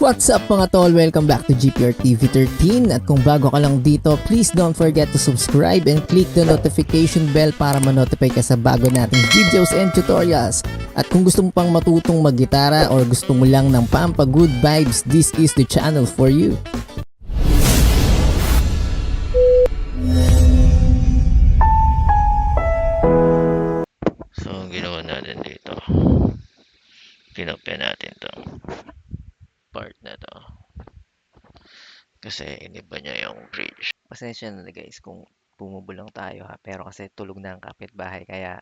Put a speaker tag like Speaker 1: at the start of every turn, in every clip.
Speaker 1: What's up mga tol? Welcome back to GPR TV 13 at kung bago ka lang dito, please don't forget to subscribe and click the notification bell para ma-notify ka sa bago nating videos and tutorials. At kung gusto mo pang matutong maggitara or gusto mo lang ng pampa-good vibes, this is the channel for you.
Speaker 2: So, ang ginawa natin dito, tinopya natin tong part na to. Kasi iniba niya yung bridge.
Speaker 3: Pasensya na guys kung bumubulong tayo ha, pero kasi tulog na ang kapitbahay kaya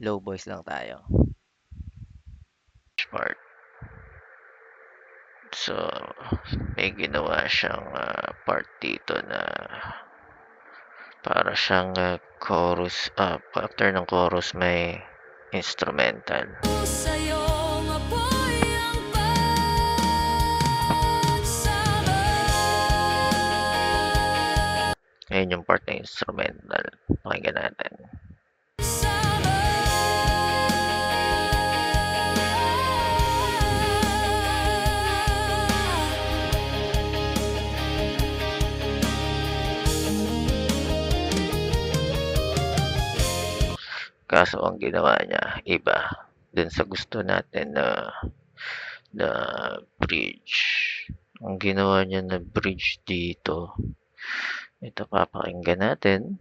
Speaker 3: low voice lang tayo.
Speaker 2: Part. So, may ginawa siyang part dito na para siyang chorus. After ng chorus may instrumental. Ayun yung part na instrumental. Pakinggan natin. Kaso ang ginawa niya, iba. Dun sa gusto natin na bridge. Ang ginawa niya na bridge dito, ito papakinggan natin.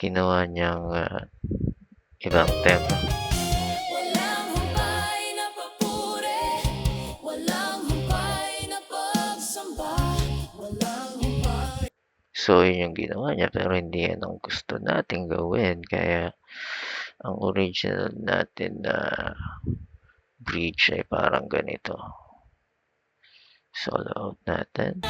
Speaker 2: Ginawa niyang ibang tema. So, yun yung ginawa niya pero hindi yan ang gusto nating gawin. Kaya, ang original natin na bridge ay parang ganito. Solo out natin.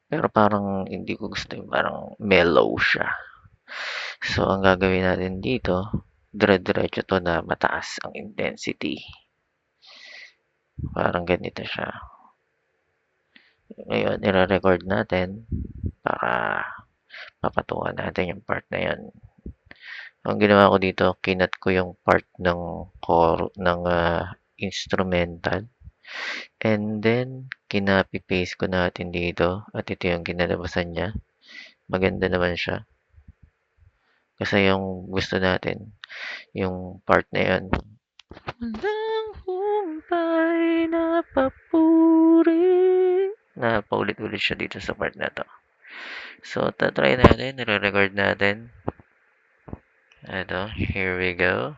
Speaker 2: Pero parang hindi ko gusto yung parang mellow siya. So, ang gagawin natin dito, dire-diretso to na mataas ang intensity. Parang ganito siya. Ngayon, i-record natin para papatungan natin yung part na yan. Ang ginawa ko dito, kinat ko yung part ng core ng instrumental. And then, kinapi-paste ko natin dito. At ito yung kinalabasan niya. Maganda naman siya. Kasi yung gusto natin, yung part na yan. Walang humpay na papuri. Na paulit-ulit siya dito sa part na to. So, tatry natin. Nire-record natin. Ito, here we go.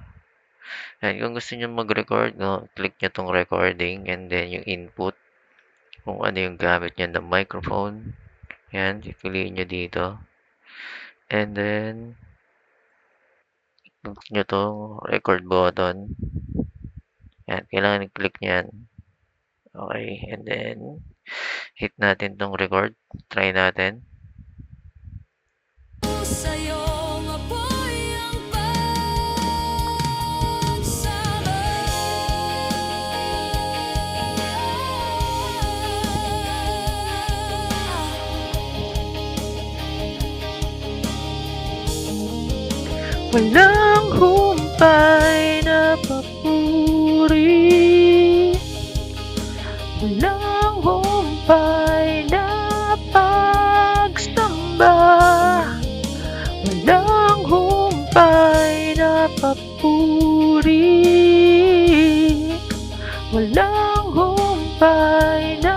Speaker 2: And kung gusto nyo mag-record, click nyo tong recording and then yung input. Kung ano yung gamit nyo na microphone. Yan, piliin nyo dito. And then, click nyo tong record button. Yan, kailangan i-click nyo yan. Okay, and then, hit natin tong record. Try natin. Walang humpay na papuri. Walang humpay na pagsamba. Walang humpay na papuri. Walang humpay na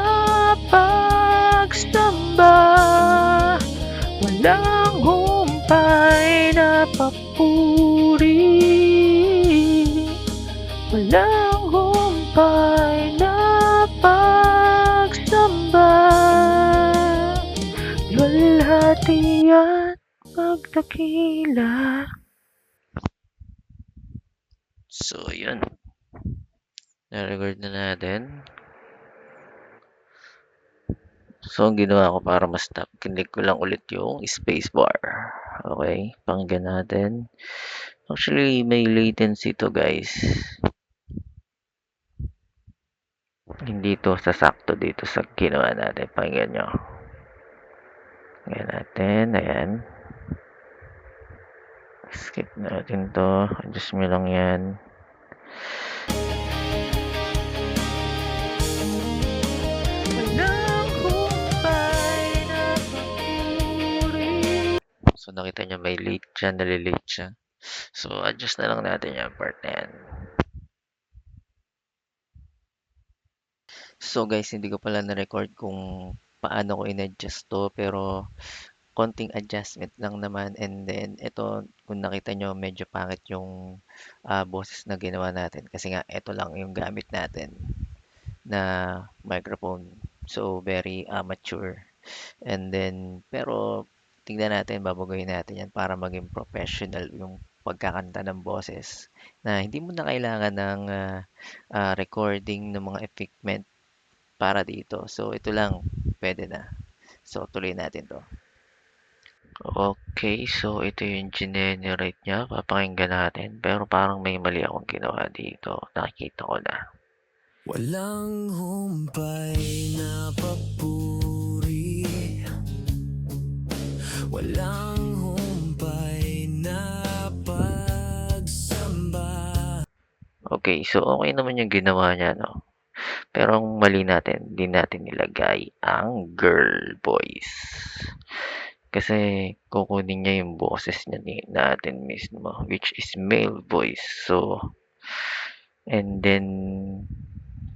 Speaker 2: pagsamba. Walang humpay na papuri. Walang humpay na pagsamba. Luwalhati at pagdakila. So, yun. Na-record na natin. So, ang ginawa ko para ma-stop, click ko lang ulit yung spacebar. Okay, pakinggan natin. Actually, may latency to guys. hindi to sasakto dito sa ginawa natin. Pakinggan nyo. Ayan natin. Ayan. Skip natin to. Adjust nyo lang yan. So, nakita nyo may late siya, nalilate siya. So, adjust na lang natin yung part na yan.
Speaker 3: So guys, hindi ko pala na-record kung paano ko in-adjust to, pero konting adjustment lang naman. And then ito, kung nakita nyo, medyo pangit yung boses na ginawa natin kasi nga ito lang yung gamit natin na microphone. So very amateur. And then pero tingnan natin, babaguhin natin yan para maging professional yung pagkakanta ng boses na hindi mo na kailangan ng recording ng mga equipment para dito. So ito lang, pwede na. So tuloy natin to.
Speaker 2: Okay, so ito yung generate niya. Papakinggan natin. Pero parang may mali akong ginawa dito. Nakikita ko na.
Speaker 4: Walang humpay na papuri, walang humpay na pagsamba.
Speaker 2: Okay, so okay naman yung ginawa niya, no? Pero ang mali natin, di natin nilagay ang girl voice. Kasi kukunin niya yung boses niya natin mismo, which is male voice. So, and then,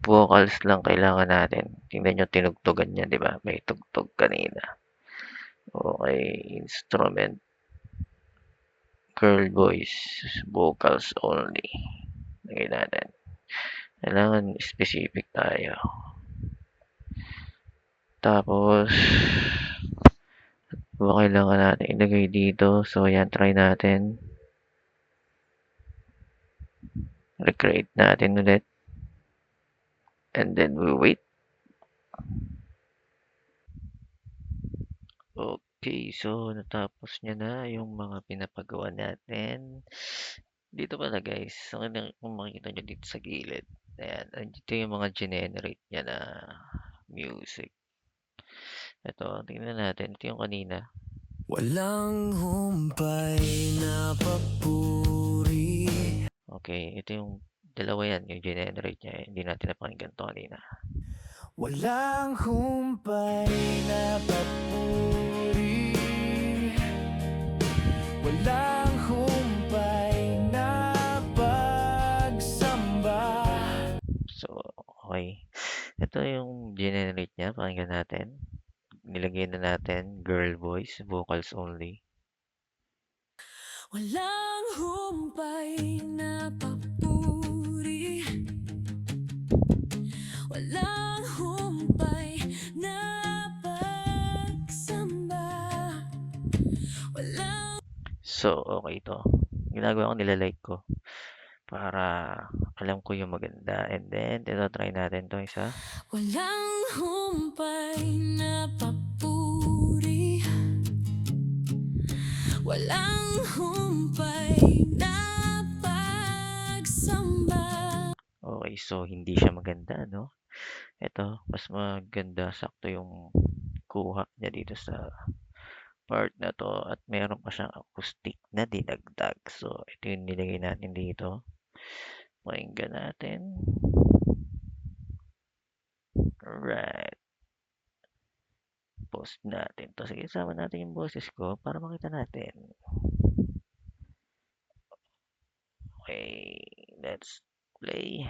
Speaker 2: vocals lang kailangan natin. Tingnan nyo, tinugtugan niya, di ba? May tugtog kanina. Okay, instrument, girl voice, vocals only. Lagay natin. Kailangan specific tayo. Tapos, kailangan natin ilagay dito. So, yan, try natin. Recreate natin ulit. And then, we wait. Okay, so, natapos niya na yung mga pinapagawa natin. Dito pala guys, kung makikita nyo dito sa gilid. Ayan, dito yung mga generate niya na music. Ito, tingnan natin. Ito yung kanina.
Speaker 4: Walang humpay na papuri.
Speaker 2: Okay, ito yung dalawa yan, yung generate niya. Hindi natin napakinggan to kanina.
Speaker 4: Walang humpay na papuri, walang humpay na pagsamba.
Speaker 2: So, okay. Ito yung generate niya. Pakinggan natin. Nilagay na natin girl voice, vocals only.
Speaker 4: Walang humpay na papuri, walang humpay na pagsamba, walang...
Speaker 2: So, okay ito. Ginagawa ko, nilalike ko. Para alam ko yung maganda. And then, ito, try natin to isa.
Speaker 4: Walang humpay na papuri, walang humpay na pagsamba.
Speaker 2: Okay, so hindi siya maganda, no? Ito, mas maganda, sakto yung kuha niya dito sa part na to. At meron pa siyang acoustic na dinagdag. So, ito yung nilagay natin dito. Pakinggan natin. Alright. Post natin to. Sige, sama natin yung boses ko para makita natin. Okay, let's play.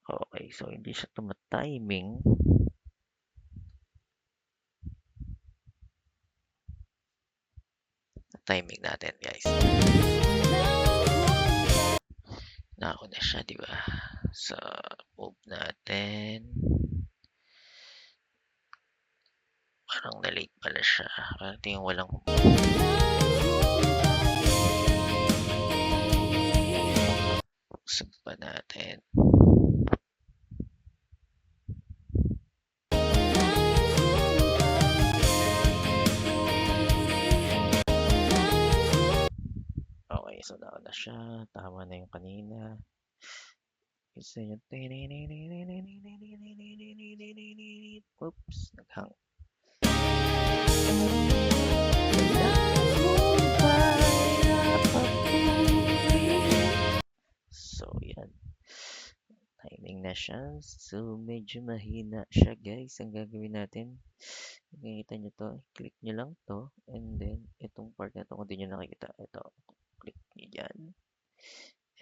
Speaker 2: Okay, so hindi siya tumatiming. Timing natin, guys. Nako na siya, di ba? So, move natin. Parang na-late pala siya. Parang ito yung walang usap pa natin.
Speaker 3: so nauna na siya. Tama na yung kanina. Gusto nyo. Oops, naghang. So, yan. Timing na siya. So, medyo mahina siya, guys. Ang gagawin natin, nakikita nyo to, click nyo lang to, and then, itong part na to, kung di nyo nakikita, ito, click nyo dyan,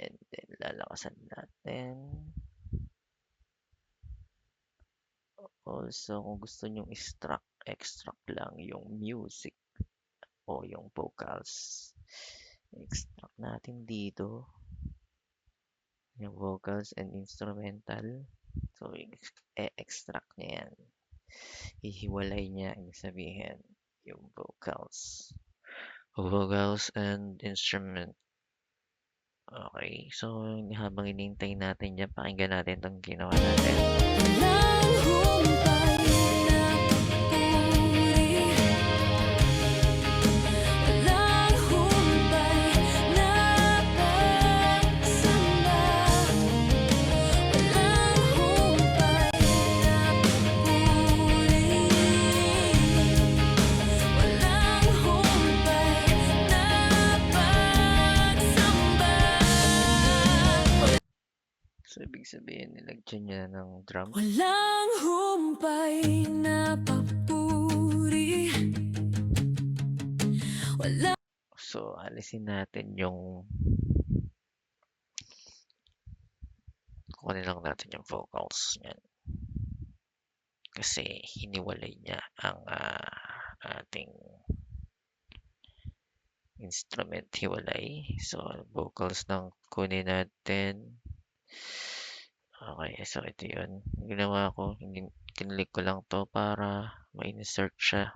Speaker 3: and then, lalakasan natin. Also, kung gusto nyo extract lang yung music o yung vocals, extract natin dito yung vocals and instrumental. So, extract niya yan. Hihiwalay niya, ibig sabihin, yung vocals and instrument. Okay, so habang inintay natin dyan, pakinggan natin itong ginawa natin.
Speaker 4: Walang humpay na papuri. Walang humpay na pagsamba. Walang humpay na papuri. Walang humpay na pagsamba.
Speaker 3: So, ibig sabihin, nilagyan niya ng drum.
Speaker 4: Walang humpay na papuri. Walang
Speaker 3: So, alisin natin yung kunin lang natin yung vocals niyan. Kasi hiniwalay niya ang ating instrument, hiwalay. So, vocals lang kunin natin. Okay, so ito yun. Ginawa ko, kinlik ko lang to para ma-insert siya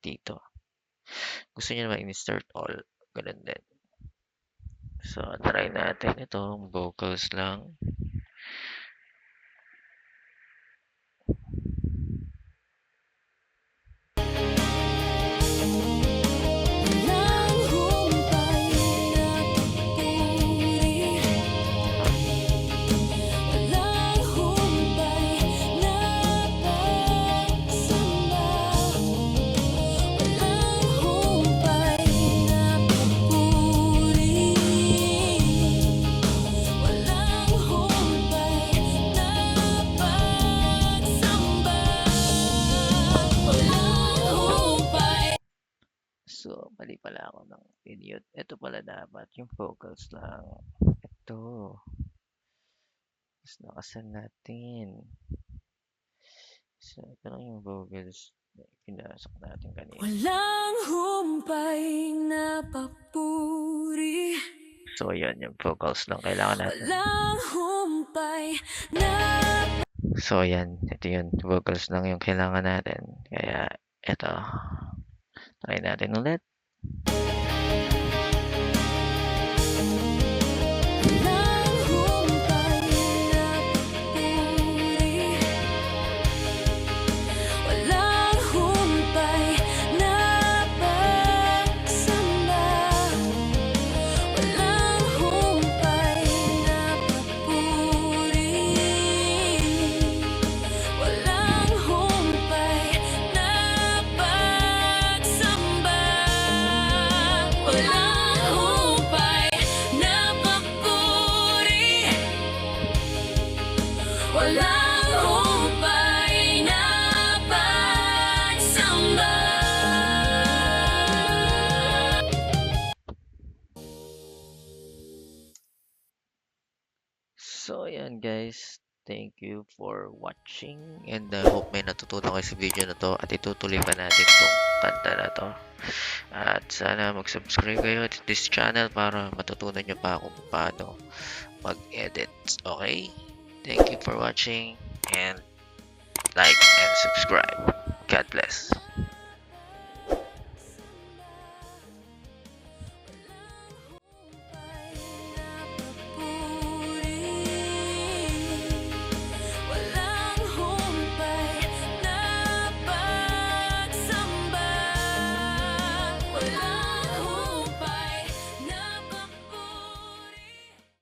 Speaker 3: dito. Gusto niyo na ma-insert all, ganun din. So, try natin ito, vocals lang.
Speaker 4: Walang humpay na papuri. Walang humpay na pagsamba. Walang humpay na papuri. Walang humpay na pagsamba. Walang humpay.
Speaker 3: So, mali pala ako ng video. Ito pala dapat, yung vocals lang. Ito. Tapos nakasan natin. So, ito lang yung vocals na pinasok natin kanina.
Speaker 4: Walang humpay na papuri.
Speaker 3: So, yun, yung vocals lang kailangan natin.
Speaker 4: Walang humpay na
Speaker 3: So, yan. Ito yun. Vocals lang yung kailangan natin. Kaya, ito. Try natin ulit.
Speaker 4: walang humpay na papuri. Walang humpay na pagsamba. Walang humpay na papuri. Walang humpay na pagsamba. Walang humpay na papuri. Walang humpay na pagsamba.
Speaker 3: So, ayan guys. Thank you for watching. And I hope may natutunan kayo sa video na to. At itutuloy pa natin tong kanta na to. At sana mag-subscribe kayo to this channel para matutunan nyo pa kung paano mag-edit. Okay? Thank you for watching. And like and subscribe. God bless.